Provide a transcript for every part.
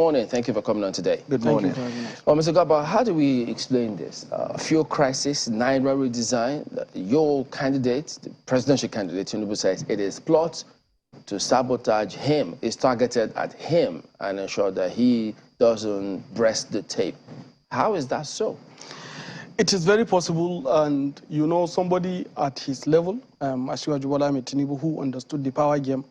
morning. Thank you for coming on today. Good morning. Well, Mr. Gaba, how do we explain this? Fuel crisis, Naira redesign. Your candidate, the presidential candidate, Tinubu, says it is plot to sabotage him. It's targeted at him and ensure that he doesn't breast the tape. How is that so? It is very possible, and you know, somebody at his level, Asiwaju Bola Ahmed Tinubu, who understood the power game,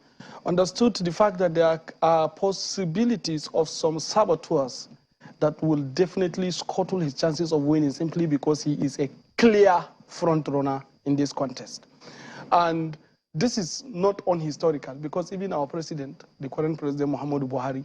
understood the fact that there are possibilities of some saboteurs that will definitely scuttle his chances of winning simply because he is a clear front runner in this contest. And this is not unhistorical, because even our president, the current president Muhammadu Buhari,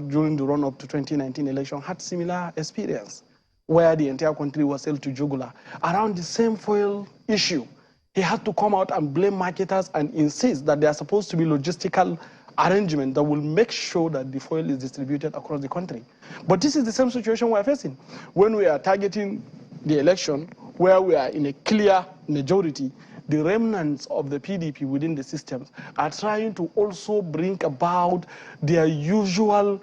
during the run-up to 2019 election, had similar experience, where the entire country was held to jugular around the same fuel issue. He had to come out and blame marketers and insist that there are supposed to be logistical arrangements that will make sure that the fuel is distributed across the country. But this is the same situation we are facing when we are targeting the election, where we are in a clear majority. The remnants of the PDP within the systems are trying to also bring about their usual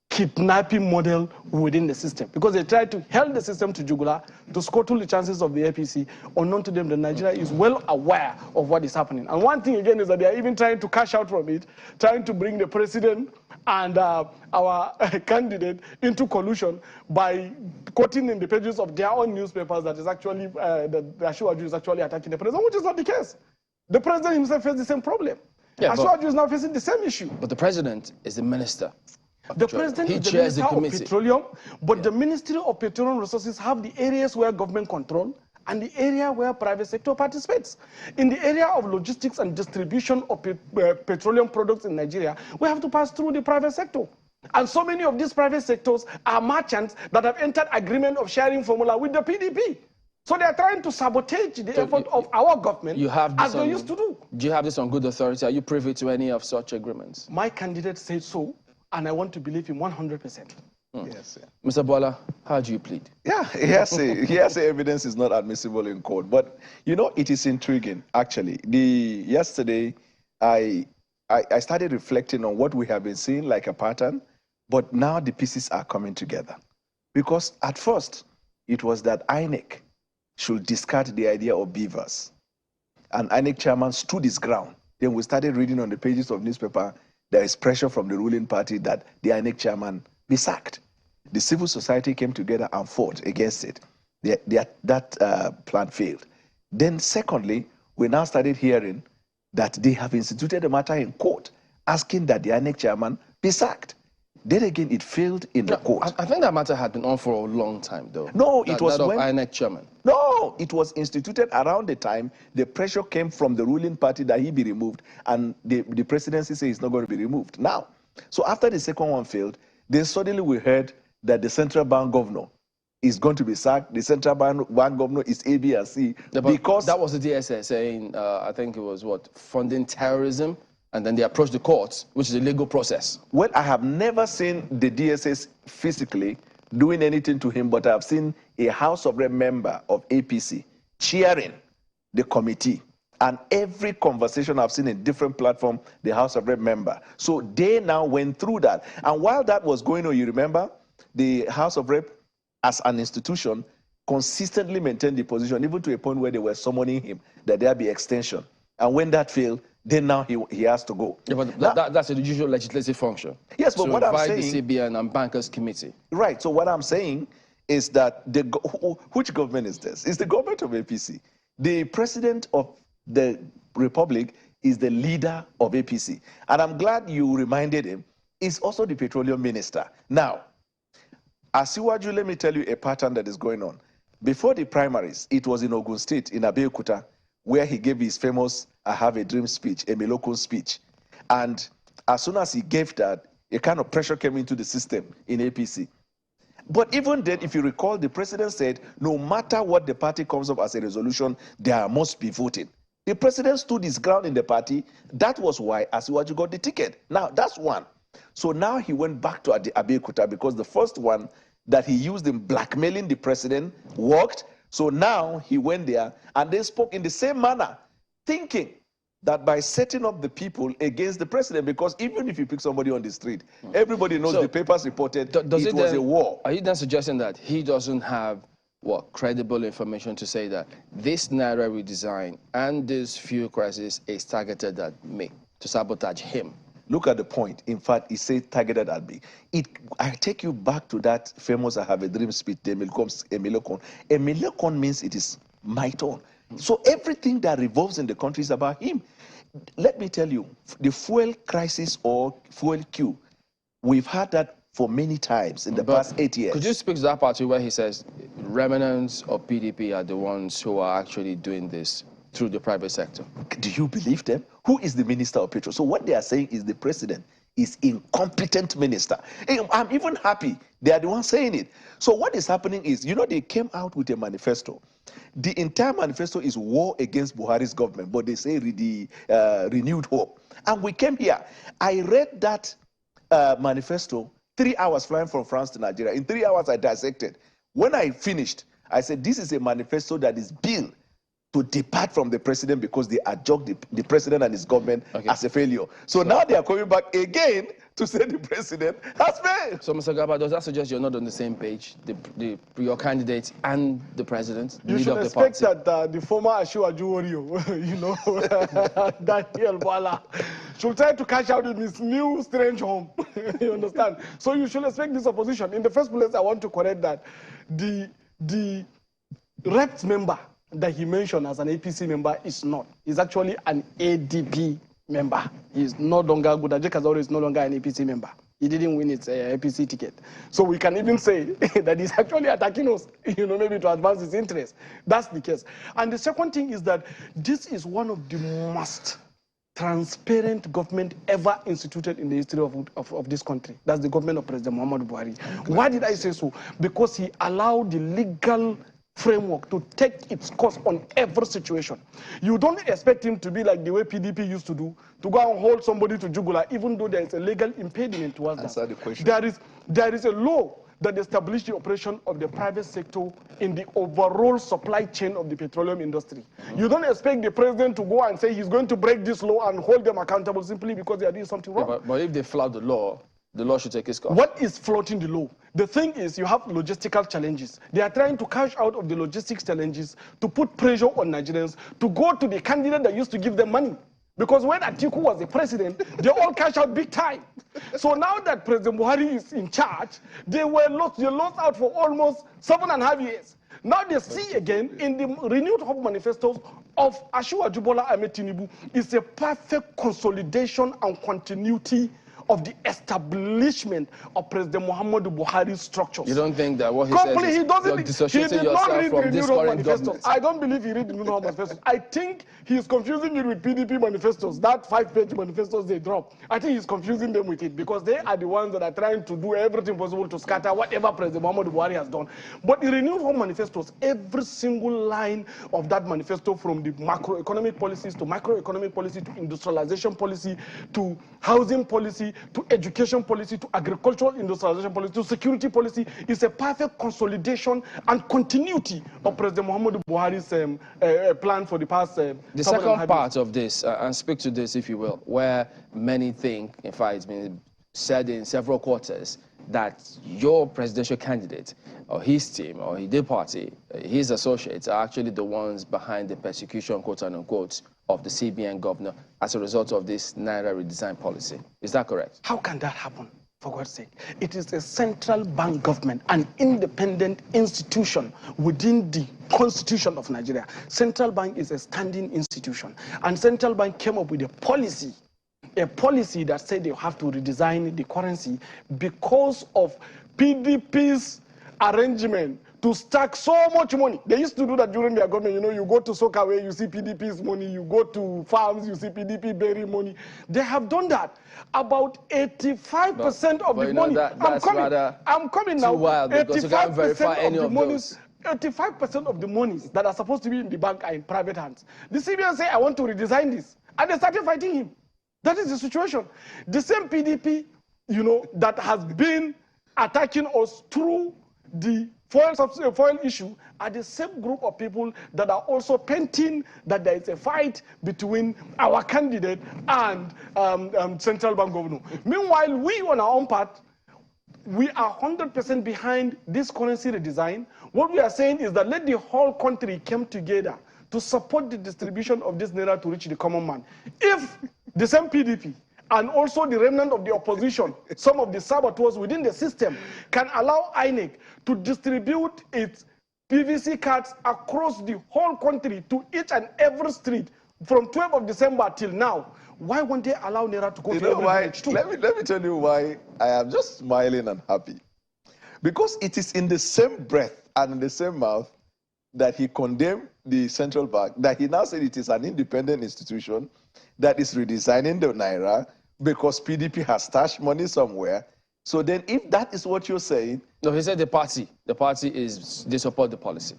kidnapping model within the system, because they try to hold the system to jugular, to scuttle the chances of the APC. Unknown to them, that Nigeria is well aware of what is happening. And one thing again is that they are even trying to cash out from it, trying to bring the president and our candidate into collusion by quoting in the pages of their own newspapers that is actually, that Asiwaju is actually attacking the president, which is not the case. The president himself faces the same problem. Yeah, Asiwaju is now facing the same issue. But the president is the minister. The president is the Minister of Petroleum, but the Ministry of Petroleum Resources have the areas where government control and the area where private sector participates. In the area of logistics and distribution of petroleum products in Nigeria, we have to pass through the private sector. And so many of these private sectors are merchants that have entered agreement of sharing formula with the PDP. So they are trying to sabotage the effort of our government, as they used to do. Do you have this on good authority? Are you privy to any of such agreements? My candidate said so, and I want to believe him 100%. Yes, yeah. Mr. Bola, how do you plead? Yeah, hearsay evidence is not admissible in court. But, you know, it is intriguing, actually. Yesterday, I started reflecting on what we have been seeing like a pattern, but now the pieces are coming together. Because at first, it was that INEC should discard the idea of beavers. And INEC chairman stood his ground. Then we started reading on the pages of newspaper, there is pressure from the ruling party that the INEC chairman be sacked. The civil society came together and fought against it. That plan failed. Then secondly, we now started hearing that they have instituted a matter in court asking that the INEC chairman be sacked. Then again, it failed in the court. I think that matter had been on for a long time, though. No, it was that when INEC chairman. No, it was instituted around the time the pressure came from the ruling party that he be removed, and the presidency says he's not going to be removed. Now, so after the second one failed, then suddenly we heard that the central bank governor is going to be sacked. The central bank governor is A, B, and C. Yeah, because that was the DSS saying, I think it was what, funding terrorism. And then they approach the courts, which is a legal process. Well, I have never seen the DSS physically doing anything to him, but I've seen a House of Rep member of APC cheering the committee. And every conversation I've seen in different platforms, the House of Rep member. So they now went through that. And while that was going on, you remember, the House of Rep, as an institution, consistently maintained the position, even to a point where they were summoning him, that there be extension. And when that failed, then now he has to go. Yeah, but that's a usual legislative function. Yes, but what I'm saying... the CBN and Bankers Committee. Right, so what I'm saying is that which government is this? It's the government of APC. The president of the republic is the leader of APC. And I'm glad you reminded him, is also the petroleum minister. Now, Asiwaju, let me tell you a pattern that is going on. Before the primaries, it was in Ogun State, in Abeokuta, where he gave his famous I Have a Dream speech, a Meloko speech. And as soon as he gave that, a kind of pressure came into the system in APC. But even then, if you recall, the president said, no matter what the party comes up as a resolution, there must be voting. The president stood his ground in the party. That was why Asiwaju got the ticket. Now, that's one. So now he went back to Abeokuta because the first one that he used in blackmailing the president worked. So now he went there and they spoke in the same manner, thinking that by setting up the people against the president, because even if you pick somebody on the street, everybody knows the papers reported it was a war. Are you then suggesting that he doesn't have what credible information to say that this Naira redesign and this fuel crisis is targeted at me to sabotage him? Look at the point. In fact, he said targeted at me. I take you back to that famous "I have a dream" speech, the Emilokon. Emilokon means it is my turn. So everything that revolves in the country is about him. Let me tell you, the fuel crisis or fuel queue, we've had that for many times in the past 8 years. Could you speak to that part where he says remnants of PDP are the ones who are actually doing this through the private sector? Do you believe them? Who is the Minister of Petrol? So what they are saying is the president is incompetent minister. I'm even happy they are the ones saying it. So what is happening is, you know, they came out with a manifesto. The entire manifesto is war against Buhari's government, but they say the renewed hope. And we came here. I read that manifesto 3 hours flying from France to Nigeria. In 3 hours, I dissected. When I finished, I said, this is a manifesto that is built to depart from the president because they adjudged the president and his government as a failure. So now they are coming back again to say the president has failed. So, Mr. Gaba, does that suggest you're not on the same page, your candidate and the president, the leader of the party? You should expect that the former Asiwaju Warrior, you know, Daniel Bala, should try to cash out in his new strange home. You understand? So you should expect this opposition. In the first place, I want to correct that the reps member that he mentioned as an APC member is not. He's actually an ADP member. He's no longer, Budaje Kazoro is no longer an APC member. He didn't win his APC ticket. So we can even say that he's actually attacking us, you know, maybe to advance his interests. That's the case. And the second thing is that this is one of the most transparent government ever instituted in the history of this country. That's the government of President Muhammadu Buhari. Why did I say so? Because he allowed the legal framework to take its course on every situation. You don't expect him to be like the way PDP used to do, to go and hold somebody to jugular, even though there is a legal impediment towards that. Answer the question. There is a law that established the operation of the private sector in the overall supply chain of the petroleum industry. You don't expect the president to go and say he's going to break this law and hold them accountable simply because they are doing something wrong. Yeah, but if they flout the law should take its course. What is flouting the law? The thing is, you have logistical challenges. They are trying to cash out of the logistics challenges to put pressure on Nigerians to go to the candidate that used to give them money. Because when Atiku was the president, they all cash out big time. So now that President Buhari is in charge, they lost out for almost 7.5 years. Now they see again in the renewed hope manifestos of Asiwaju Bola Ahmed Tinubu is a perfect consolidation and continuity of the establishment of President Muhammadu Buhari's structures. You don't think that what he says is you're dissociating yourself from this current government? I don't believe he read the new manifestos. I think he's confusing it with PDP manifestos, that 5-page manifestos they drop. I think he's confusing them with it because they are the ones that are trying to do everything possible to scatter whatever President Muhammadu Buhari has done. But the renewed home manifestos, every single line of that manifesto, from the macroeconomic policies to microeconomic policy to industrialization policy to housing policy to education policy, to agricultural industrialization policy, to security policy, is a perfect consolidation and continuity of President Muhammadu Buhari's plan for the past The second part of this, and speak to this if you will, where many think, in fact it's been said in several quarters, that your presidential candidate or his team or his party, his associates are actually the ones behind the persecution, quote unquote, of the CBN governor as a result of this Naira redesign policy. Is that correct? How can that happen, for God's sake? It is a central bank government, an independent institution within the Constitution of Nigeria. Central bank is a standing institution, and central bank came up with a policy that said they have to redesign the currency because of PDP's arrangement to stack so much money. They used to do that during their government. You know, you go to Sokaway, you see PDP's money. You go to farms, you see PDP bury money. They have done that. About 85% of the money. I'm coming now. Wild because you can't verify any of those. 85% of the monies that are supposed to be in the bank are in private hands. The CBN say, I want to redesign this. And they started fighting him. That is the situation. The same PDP, you know, that has been attacking us through the foil issue are the same group of people that are also painting that there is a fight between our candidate and central bank governor. Meanwhile, we on our own part, we are 100% behind this currency redesign. What we are saying is that let the whole country come together to support the distribution of this naira to reach the common man. If the same PDP and also the remnant of the opposition, some of the saboteurs within the system, can allow INEC to distribute its PVC cards across the whole country to each and every street from 12th of December till now, why won't they allow naira to go to every village too? Let me tell you why I am just smiling and happy. Because it is in the same breath and in the same mouth that he condemned the central bank, that he now said it is an independent institution that is redesigning the naira because PDP has stashed money somewhere. So then if that is what you're saying... No, he said the party is, they support the policy.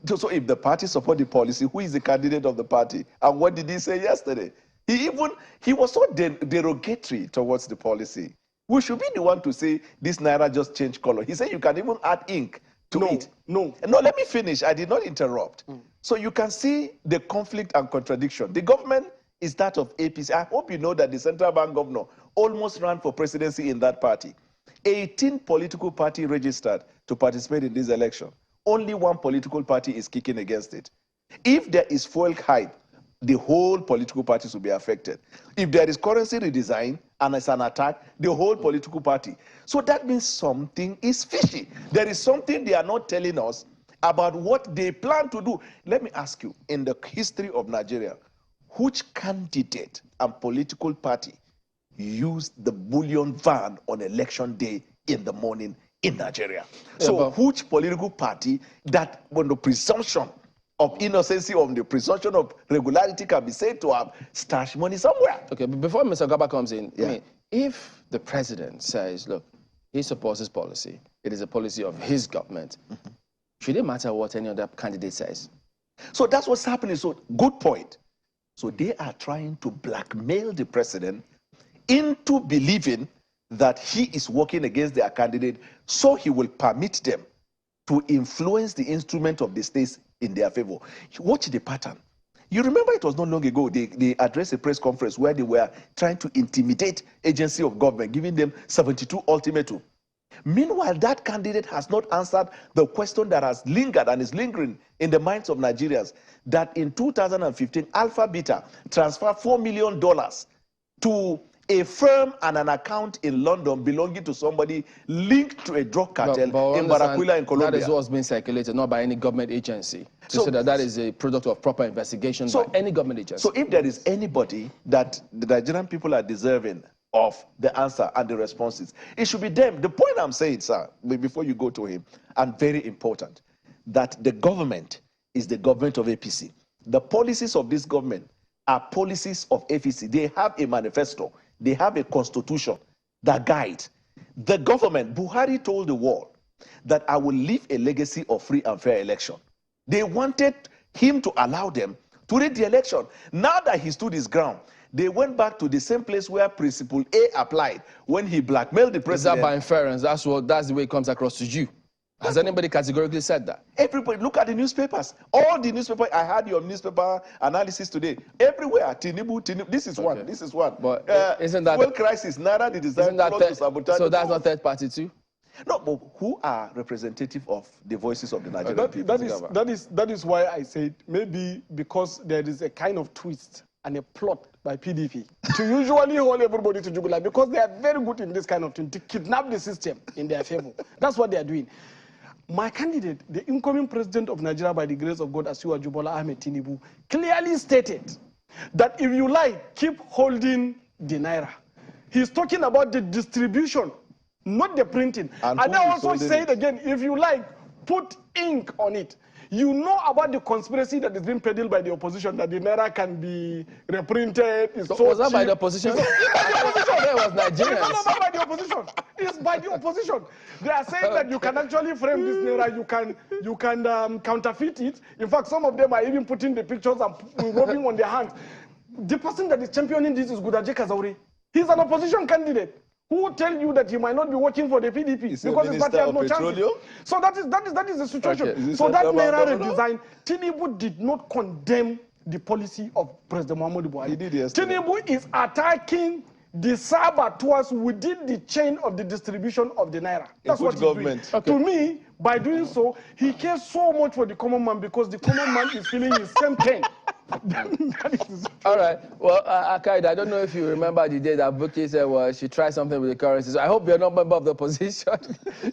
So if the party support the policy, who is the candidate of the party? And what did he say yesterday? He was so derogatory towards the policy. We should be the one to say this naira just changed color. He said you can even add ink to it. No, let me finish. I did not interrupt. So you can see the conflict and contradiction. The government is that of APC. I hope you know that the central bank governor almost ran for presidency in that party. 18 political parties registered to participate in this election. Only one political party is kicking against it. If there is fuel hype, the whole political parties will be affected. If there is currency redesign and it's an attack, the whole political party. So that means something is fishy. There is something they are not telling us about what they plan to do. Let me ask you, in the history of Nigeria, which candidate and political party used the bullion van on election day in the morning in Nigeria? Yeah, so which political party that, when the presumption of innocency, or the presumption of regularity can be said to have stashed money somewhere? Okay, but before Mr. Gaba comes in, I mean, if the president says, look, he supports his policy, it is a policy of his government, should it matter what any other candidate says? So that's what's happening. So good point. So they are trying to blackmail the president into believing that he is working against their candidate, so he will permit them to influence the instrument of the states in their favor. Watch the pattern. You remember it was not long ago, they addressed a press conference where they were trying to intimidate agency of government, giving them 72 ultimatum. Meanwhile, that candidate has not answered the question that has lingered and is lingering in the minds of Nigerians, that in 2015, Alpha Beta transferred $4 million to a firm and an account in London belonging to somebody linked to a drug cartel in Barranquilla in Colombia. That is what's being circulated, not by any government agency. So that is a product of proper investigation by any government agency. So if there is anybody that the Nigerian people are deserving of the answer and the responses, it should be them. The point I'm saying, sir, before you go to him, and very important, that the government is the government of APC. The policies of this government are policies of APC. They have a manifesto. They have a constitution that guides. The government, Buhari told the world that I will leave a legacy of free and fair election. They wanted him to allow them to rig the election. Now that he stood his ground, they went back to the same place where Principle A applied when he blackmailed the president. Is that by inference? That's the way it comes across to you. Has anybody categorically said that? Everybody, look at the newspapers. All the newspapers, I had your newspaper analysis today. Everywhere, Tinubu, this is one, this is one. But isn't that... Fuel crisis, Naira, the design to sabotage. So that's not third party too? No, but who are representative of the voices of the Nigerian people? That is why I said maybe because there is a kind of twist and a plot by PDP to usually hold everybody to jugular, because they are very good in this kind of thing, to kidnap the system in their favor. That's what they are doing. My candidate, the incoming president of Nigeria by the grace of God, Asiwaju Bola Ahmed Tinubu, clearly stated that if you like, keep holding the Naira. He's talking about the distribution, not the printing. And I also say it again, if you like, put ink on it. You know about the conspiracy that is being peddled by the opposition, that the Naira can be reprinted. It's so was that by the opposition? It was Nigerians. It's not by the opposition. It's by the opposition. They are saying that you can actually frame this Naira, you can counterfeit it. In fact, some of them are even putting the pictures and rubbing on their hands. The person that is championing this is Gudaje Kazauri. He's an opposition candidate who will tell you that he might not be working for the PDP because his party has no chances. So that is the situation. Okay. So that Naira redesign, Tinubu did not condemn the policy of President Muhammadu Buhari. He did yesterday. Tinubu is attacking the saboteurs within the chain of the distribution of the Naira. That's what he's doing. Okay. To me, by doing so, he cares so much for the common man because the common man is feeling his same pain. All right. Well, Akaida, I don't know if you remember the day that Buki said, well, she tried something with the currency. So I hope you're not a member of the opposition.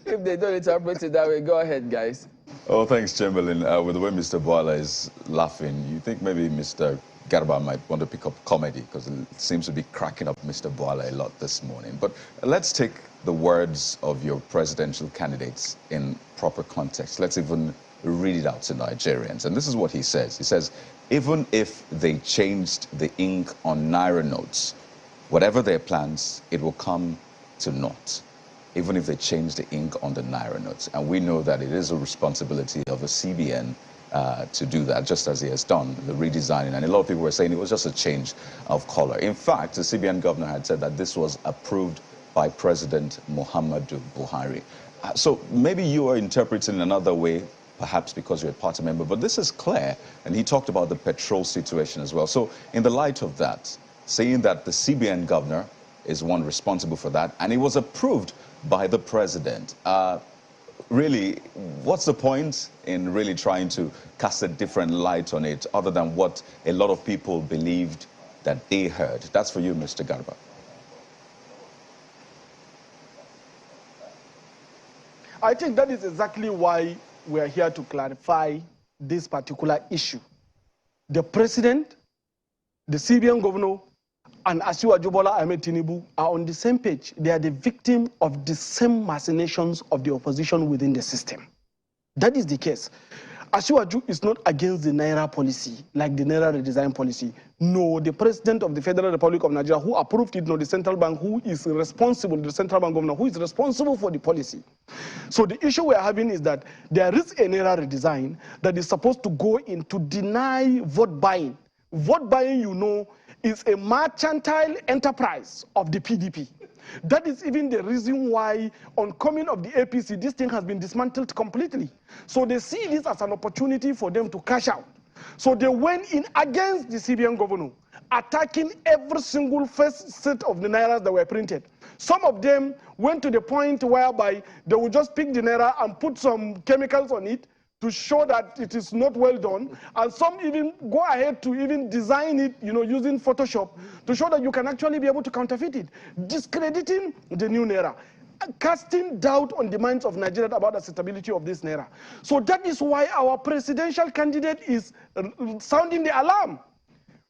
If they don't interpret it that way, go ahead, guys. Oh, thanks, Chamberlain. With the way Mr. Boala is laughing, you think maybe Mr. Garba might want to pick up comedy because it seems to be cracking up Mr. Boala a lot this morning. But let's take the words of your presidential candidates in proper context. Let's even read it out to Nigerians. And this is what he says. He says, even if they changed the ink on Naira notes, whatever their plans, it will come to naught. Even if they change the ink on the Naira notes. And we know that it is a responsibility of a CBN to do that, just as he has done, the redesigning. And a lot of people were saying it was just a change of color. In fact, the CBN governor had said that this was approved by President Muhammadu Buhari. So maybe you are interpreting another way, perhaps because you're a party member, but this is clear. And he talked about the petrol situation as well. So in the light of that, saying that the CBN governor is one responsible for that, and it was approved by the president. Really, what's the point in really trying to cast a different light on it other than what a lot of people believed that they heard? That's for you, Mr. Garba. I think that is exactly why we are here to clarify this particular issue. The president, the CBN governor, and Asiwaju Bola Ahmed Tinubu are on the same page. They are the victim of the same machinations of the opposition within the system. That is the case. Asiwaju is not against the Naira policy, like the Naira redesign policy. No, the president of the Federal Republic of Nigeria, who approved it, no, the central bank, who is responsible, the central bank governor, who is responsible for the policy. So the issue we are having is that there is a Naira redesign that is supposed to go in to deny vote buying. Vote buying, you know, is a mercantile enterprise of the PDP. That is even the reason why, on coming of the APC, this thing has been dismantled completely. So they see this as an opportunity for them to cash out. So they went in against the CBN governor, attacking every single first set of the Nairas that were printed. Some of them went to the point whereby they would just pick the Naira and put some chemicals on it to show that it is not well done, and some even go ahead to even design it, you know, using Photoshop to show that you can actually be able to counterfeit it, discrediting the new Naira, casting doubt on the minds of Nigerians about the acceptability of this Naira. So that is why our presidential candidate is sounding the alarm,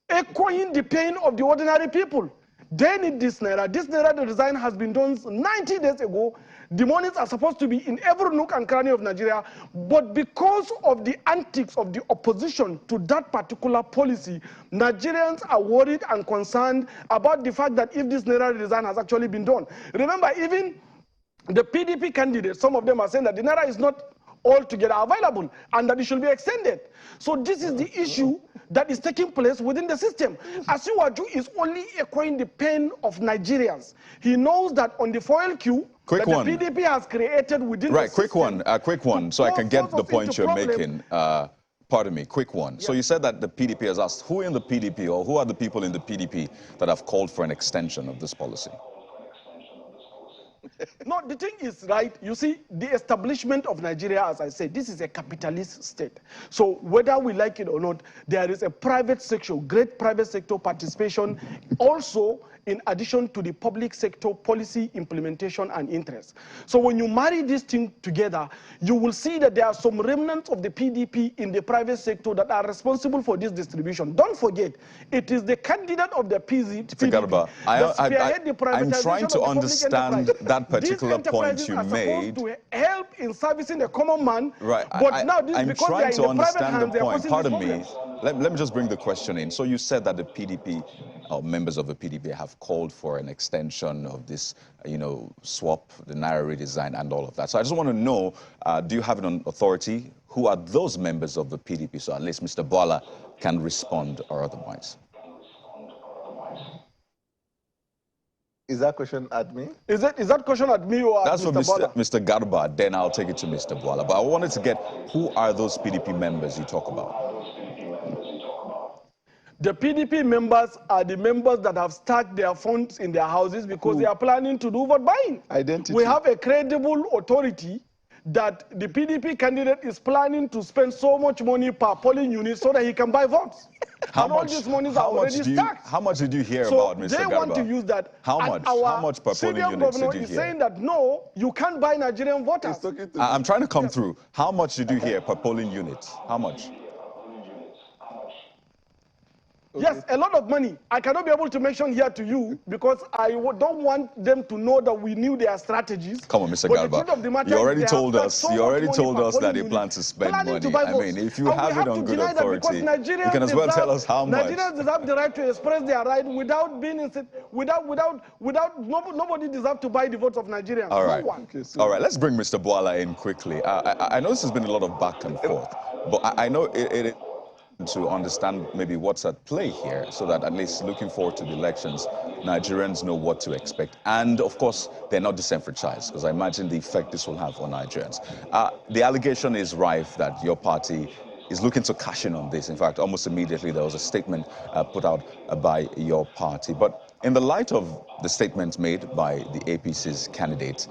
echoing the pain of the ordinary people. They need this Naira. This Naira, the design has been done 90 days ago. The monies are supposed to be in every nook and cranny of Nigeria, but because of the antics of the opposition to that particular policy, Nigerians are worried and concerned about the fact that if this Naira redesign has actually been done. Remember, even the PDP candidates, some of them are saying that the Naira is not altogether available and that it should be extended. So this is the issue that is taking place within the system. Asiwaju is only echoing the pain of Nigerians. He knows that on the foil queue, the PDP has created within the system. Quick one, so I can get the point you're making. Pardon me, quick one. Yeah. So you said that the PDP has asked, who in the PDP or who are the people in the PDP that have called for an extension of this policy? No, the thing is, right, you see, the establishment of Nigeria, as I said, this is a capitalist state. So whether we like it or not, there is a private sector, great private sector participation, also in addition to the public sector policy implementation and interest. So when you marry these things together, you will see that there are some remnants of the PDP in the private sector that are responsible for this distribution. Don't forget, it is the candidate of the PDP Garba, I'm trying to understand that particular point you made. To help in servicing the common man, right? But now this, I'm because trying to understand the point. Pardon me. Let me just bring the question in. So you said that the PDP, members of the PDP, have called for an extension of this, swap, the Naira redesign, and all of that. So I just want to know, do you have it on authority? Who are those members of the PDP? So at least Mr. Boala can respond or otherwise. Is that question at me? Is that question at me or at That's for Mr. Bola? Mr. Garba. Then I'll take it to Mr. Bola. But I wanted to get, who are those PDP members you talk about? The PDP members are the members that have stacked their funds in their houses because they are planning to do vote buying. Identity. We have a credible authority that the PDP candidate is planning to spend so much money per polling unit so that he can buy votes. And all these monies are already stacked. How much did you hear So about, Mr. Garba? they want to use that. How much? How much per polling unit governor did you is hear? saying that no, you can't buy Nigerian voters. I'm trying to come through. How much did you hear per polling unit? How much? Okay. Yes, a lot of money. I cannot be able to mention here to you because I don't want them to know that we knew their strategies. Come on, Mr. But Garba. You already told us that they plan to spend money. I mean, if you have it on good authority, you can as well tell us how much. Nigerians deserve the right to express their right without being nobody deserves to buy the votes of Nigerians. All right. No one. Okay, so all right, let's bring Mr. Boala in quickly. I know this has been a lot of back and forth, but I know it to understand maybe what's at play here so that at least looking forward to the elections, Nigerians know what to expect. And of course, they're not disenfranchised because I imagine the effect this will have on Nigerians. The allegation is rife that your party is looking to cash in on this. In fact, almost immediately there was a statement put out by your party. But in the light of the statements made by the APC's candidate,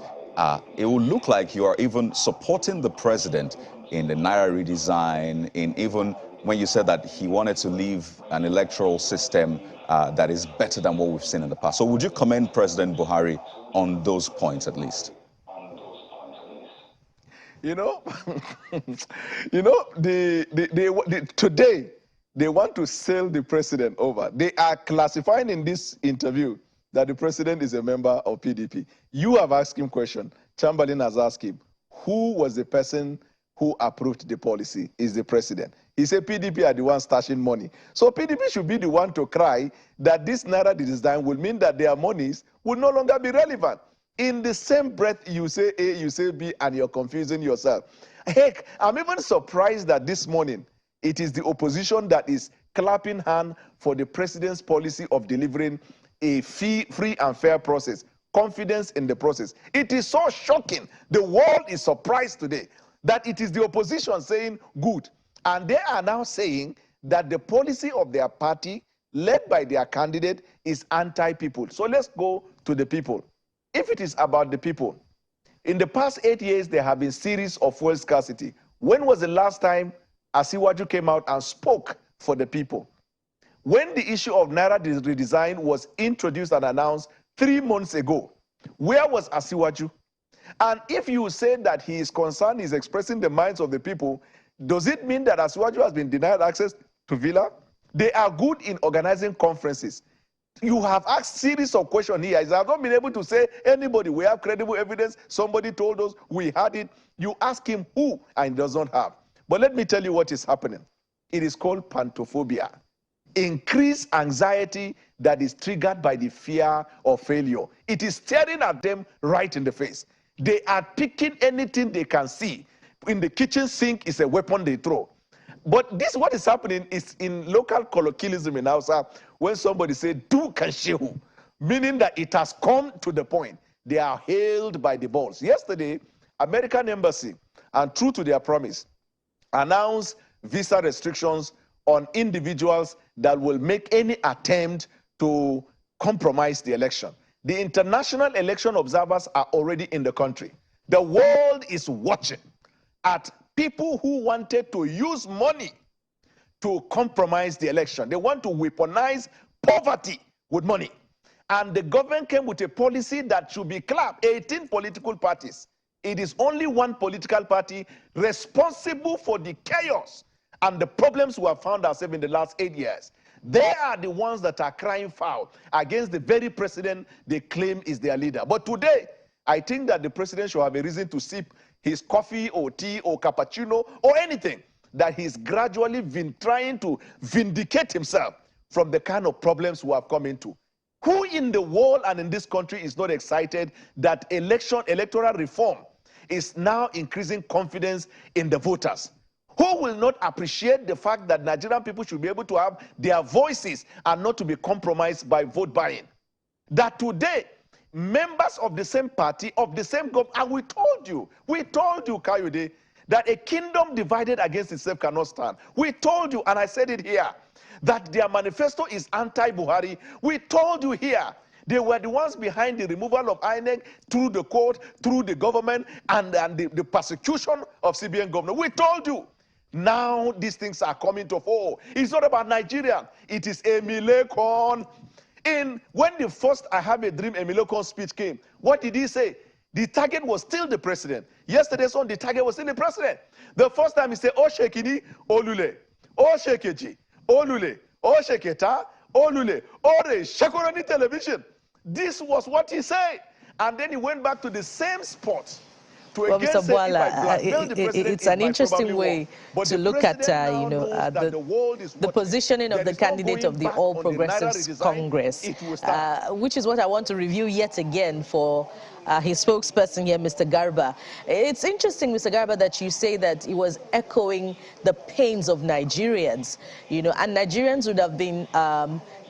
it will look like you are even supporting the president in the Naira redesign, in even when you said that he wanted to leave an electoral system that is better than what we've seen in the past. So would you commend President Buhari on those points at least? You know, today they want to sail the president over. They are classifying in this interview that the president is a member of PDP. You have asked him question. Chamberlain has asked him, who was the person who approved the policy? Is the president. He said PDP are the ones stashing money. So PDP should be the one to cry that this Naira design will mean that their monies will no longer be relevant. In the same breath, you say A, you say B, and you're confusing yourself. Heck, I'm even surprised that this morning, it is the opposition that is clapping hand for the president's policy of delivering a free and fair process, confidence in the process. It is so shocking. The world is surprised today that it is the opposition saying good. And they are now saying that the policy of their party, led by their candidate, is anti-people. So let's go to the people. If it is about the people, in the past 8 years, there have been series of fuel scarcity. When was the last time Asiwaju came out and spoke for the people? When the issue of Naira redesign was introduced and announced 3 months ago, where was Asiwaju? And if you say that he is concerned, he's expressing the minds of the people, does it mean that Asiwaju has been denied access to Villa? They are good in organizing conferences. You have asked series of questions here. I have not been able to say anybody. We have credible evidence. Somebody told us we had it. You ask him who, and he does not have. But let me tell you what is happening. It is called pantophobia. Increased anxiety that is triggered by the fear of failure. It is staring at them right in the face. They are picking anything they can see. In the kitchen sink is a weapon they throw. But this, what is happening is in local colloquialism in Hausa, when somebody say, do kashehu, meaning that it has come to the point. They are hailed by the balls. Yesterday, American Embassy, and true to their promise, announced visa restrictions on individuals that will make any attempt to compromise the election. The international election observers are already in the country. The world is watching at people who wanted to use money to compromise the election. They want to weaponize poverty with money. And the government came with a policy that should be clapped. 18 political parties. It is only one political party responsible for the chaos and the problems we have found ourselves in the last 8 years. They are the ones that are crying foul against the very president they claim is their leader. But today, I think that the president should have a reason to sip his coffee or tea or cappuccino or anything, that he's gradually been trying to vindicate himself from the kind of problems we have come into. Who in the world and in this country is not excited that electoral reform is now increasing confidence in the voters? Who will not appreciate the fact that Nigerian people should be able to have their voices and not to be compromised by vote buying? That today, members of the same party, of the same government. And we told you, Kayode, that a kingdom divided against itself cannot stand. We told you, and I said it here, that their manifesto is anti-Buhari. We told you here, they were the ones behind the removal of INEC through the court, through the government, and the persecution of CBN governor. We told you. Now these things are coming to fore. It's not about Nigeria. It is Emilekon. When the first I Have a Dream Emilekon speech came, what did he say? The target was still the president. Yesterday's on, the target was still the president. The first time he said, O Shekini, Olule, O Shekeji, Olule, O Sheketa, Olule, Ore, Shekoroni television. This was what he said. And then he went back to the same spot. Well, Mr. Boala, it's an interesting way to look at, the positioning of the candidate of the All Progressives Congress, which is what I want to review yet again for his spokesperson here, Mr. Garba. It's interesting, Mr. Garba, that you say that he was echoing the pains of Nigerians, and Nigerians would have been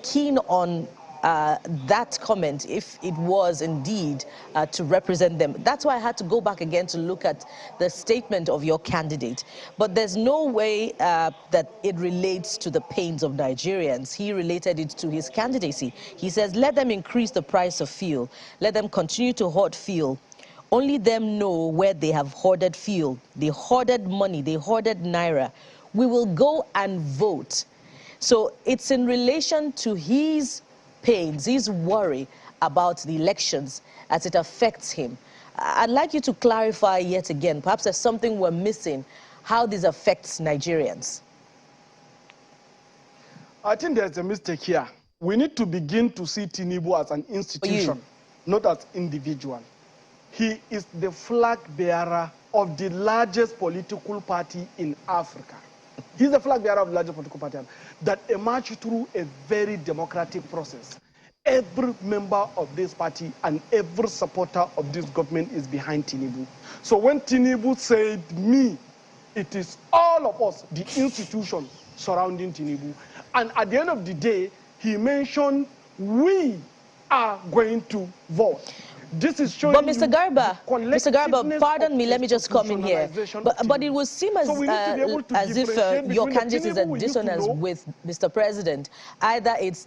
keen on that comment if it was indeed to represent them. That's why I had to go back again to look at the statement of your candidate. But there's no way that it relates to the pains of Nigerians. He related it to his candidacy. He says, let them increase the price of fuel. Let them continue to hoard fuel. Only them know where they have hoarded fuel. They hoarded money. They hoarded naira. We will go and vote. So it's in relation to his pains, his worry about the elections as it affects him. I'd like you to clarify yet again, perhaps there's something we're missing, how this affects Nigerians. I think there's a mistake here. We need to begin to see Tinubu as an institution, not as individual. He is the flag bearer of the largest political party in Africa. He's the flag bearer of the largest political party that emerged through a very democratic process. Every member of this party and every supporter of this government is behind Tinubu. So when Tinubu said me, it is all of us, the institution surrounding Tinubu. And at the end of the day, he mentioned we are going to vote. This is showing. But Mr. Garba, pardon me, let me just come in here. But it would seem as if your candidate is in dissonance with Mr. President. Either it's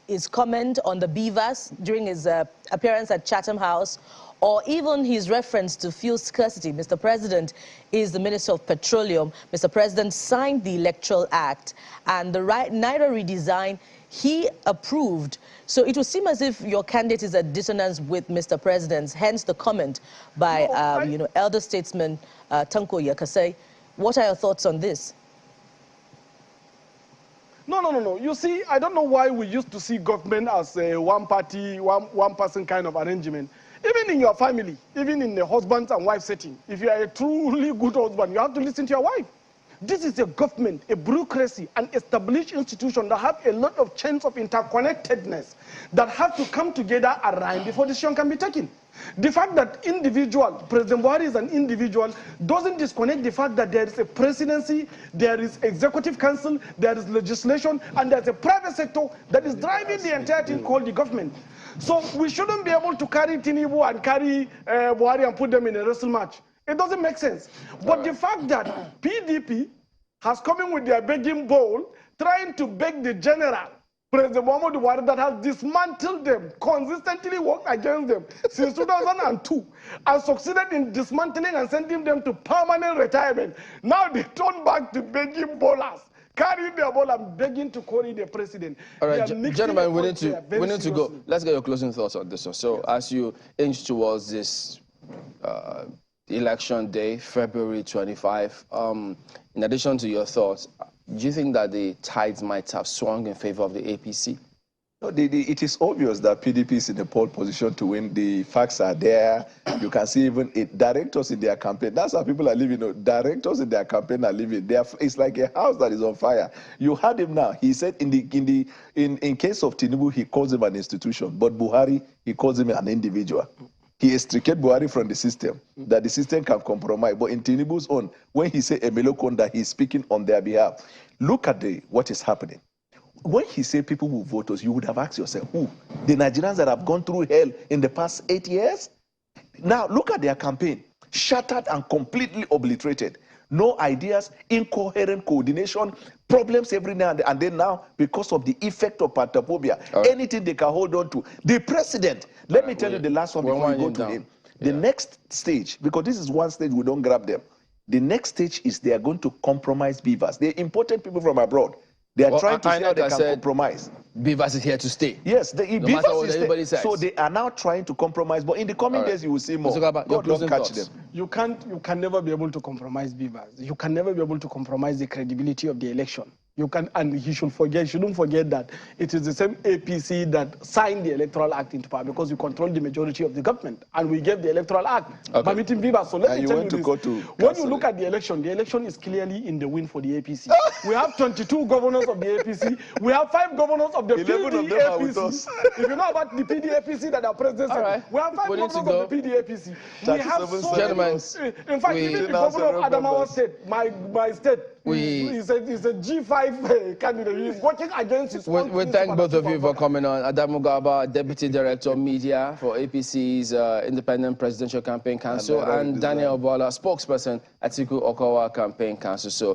his comment on the beavers during his appearance at Chatham House, or even his reference to fuel scarcity. Mr. President is the Minister of Petroleum. Mr. President signed the Electoral Act, and the Naira redesign he approved. So it would seem as if your candidate is at dissonance with Mr. President's, hence the comment by, elder statesman Tanko Yakase. What are your thoughts on this? No. You see, I don't know why we used to see government as a one-party, one-person kind of arrangement. Even in your family, even in the husband and wife setting, if you are a truly good husband, you have to listen to your wife. This is a government, a bureaucracy, an established institution that have a lot of chains of interconnectedness that have to come together and rhyme before decision can be taken. The fact that President Buhari is an individual, doesn't disconnect the fact that there is a presidency, there is executive council, there is legislation, and there's a private sector that is driving the entire thing called the government. So we shouldn't be able to carry Tinubu and carry Buhari and put them in a wrestle match. It doesn't make sense. But the fact that PDP has come in with their begging bowl, trying to beg the general, President Muhammadu Buhari, that has dismantled them, consistently worked against them since 2002, and succeeded in dismantling and sending them to permanent retirement. Now they turn back to begging bowlers, carrying their ball and begging to query the president. All right, gentlemen, we need to go. Let's get your closing thoughts on this one. So as you inch towards this election day, February 25, in addition to your thoughts, do you think that the tides might have swung in favor of the APC? No, it is obvious that PDP is in a pole position to win. The facts are there. You can see even directors in their campaign. That's how people are living. Directors in their campaign are living. It's like a house that is on fire. You heard him now. He said in case of Tinubu, he calls him an institution, but Buhari, he calls him an individual. He extricated Buhari from the system, that the system can compromise. But in Tinubu's own, when he said Emilokon, that he's speaking on their behalf, look at what is happening. when he said people will vote us, you would have asked yourself, who? The Nigerians that have gone through hell in the past 8 years? Now, look at their campaign. Shattered and completely obliterated. No ideas, incoherent coordination, problems every now and then now because of the effect of pantophobia. Anything they can hold on to. The president, let me tell you the last one before we go to him. The next stage, because this is one stage we don't grab them. The next stage is they are going to compromise beavers. They imported people from abroad. They are trying to see how they can compromise. Beavers is here to stay. Yes, the no Beavers is there. So they are now trying to compromise. But in the coming days, you will see more. God don't catch them. You can never be able to compromise Beavers. You can never be able to compromise the credibility of the election. You can, and he shouldn't forget that it is the same APC that signed the Electoral Act into power because you control the majority of the government, and we gave the Electoral Act permitting Beavers. So let me tell you this: when you look at the election is clearly in the win for the APC. We have 22 governors of the APC. We have 5 governors of the PDAPC. If you know about the PDAPC that are present, we have 5 governors of the PDAPC. We have so many. In fact, even the governor of Adamawa State, my state, he's a G5 candidate. He's working against his own. We thank both of you for coming on. Adamu Garba, Deputy Director of Media for APC's Independent Presidential Campaign Council, and Daniel Bola, spokesperson at Atiku Okawa Campaign Council. So